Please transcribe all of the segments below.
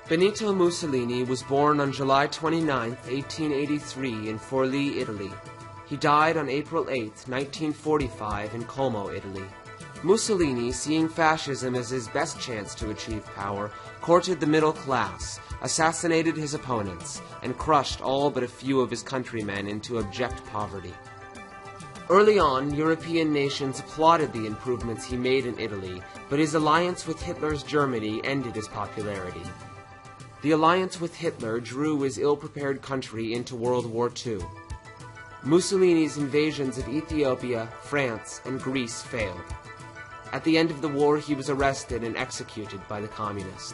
Benito Mussolini was born on July 29, 1883 in Forlì, Italy. He died on April 8, 1945 in Como, Italy. Mussolini, seeing fascism as his best chance to achieve power, courted the middle class, assassinated his opponents, and crushed all but a few of his countrymen into abject poverty. Early on, European nations applauded the improvements he made in Italy, but his alliance with Hitler's Germany ended his popularity. The alliance with Hitler drew his ill-prepared country into World War II. Mussolini's invasions of Ethiopia, France, and Greece failed. At the end of the war, he was arrested and executed by the communists.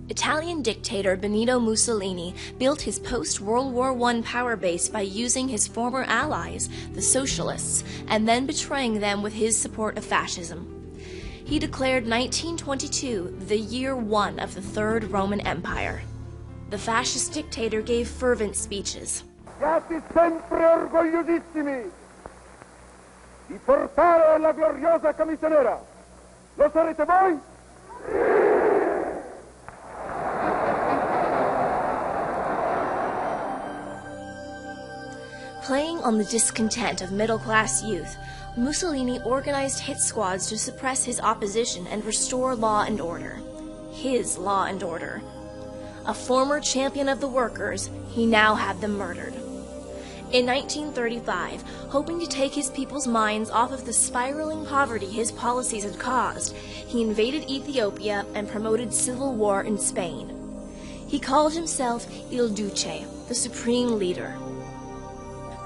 Italian dictator Benito Mussolini built his post-World War I power base by using his former allies, the Socialists, and then betraying them with his support of fascism. He declared 1922 the year one of the Third Roman Empire. The fascist dictator gave fervent speeches. Siate sempre orgogliosissimi di portare la gloriosa camicia nera. Lo sarete voi? Playing on the discontent of middle-class youth, Mussolini organized hit squads to suppress his opposition and restore law and order. His law and order. A former champion of the workers, he now had them murdered. In 1935, hoping to take his people's minds off of the spiraling poverty his policies had caused, he invaded Ethiopia and promoted civil war in Spain. He called himself Il Duce, the supreme leader.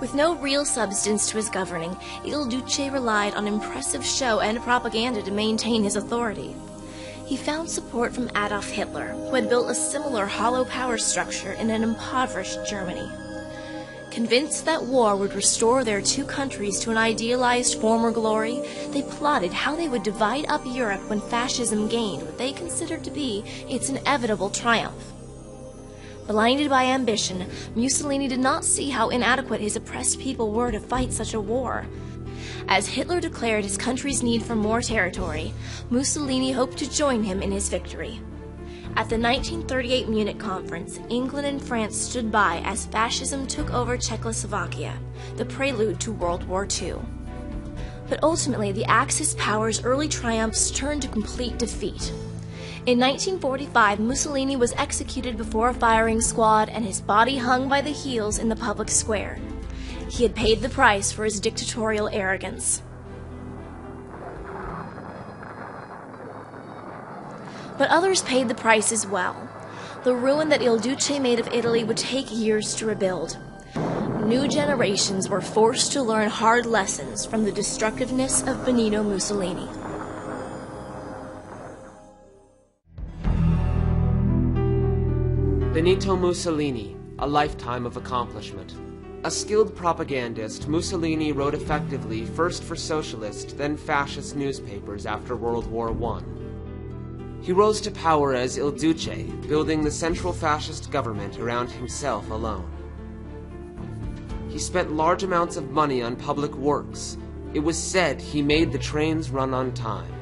With no real substance to his governing, Il Duce relied on impressive show and propaganda to maintain his authority. He found support from Adolf Hitler, who had built a similar hollow power structure in an impoverished Germany. Convinced that war would restore their two countries to an idealized former glory, they plotted how they would divide up Europe when fascism gained what they considered to be its inevitable triumph. Blinded by ambition, Mussolini did not see how inadequate his oppressed people were to fight such a war. As Hitler declared his country's need for more territory, Mussolini hoped to join him in his victory. At the 1938 Munich Conference, England and France stood by as fascism took over Czechoslovakia, the prelude to World War II. But ultimately, the Axis powers' early triumphs turned to complete defeat. In 1945, Mussolini was executed before a firing squad and his body hung by the heels in the public square. He had paid the price for his dictatorial arrogance. But others paid the price as well. The ruin that Il Duce made of Italy would take years to rebuild. New generations were forced to learn hard lessons from the destructiveness of Benito Mussolini. Benito Mussolini, a lifetime of accomplishment. A skilled propagandist, Mussolini wrote effectively first for socialist, then fascist newspapers after World War I. He rose to power as Il Duce, building the central fascist government around himself alone. He spent large amounts of money on public works. It was said he made the trains run on time.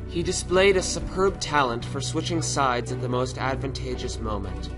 He displayed a superb talent for switching sides at the most advantageous moment.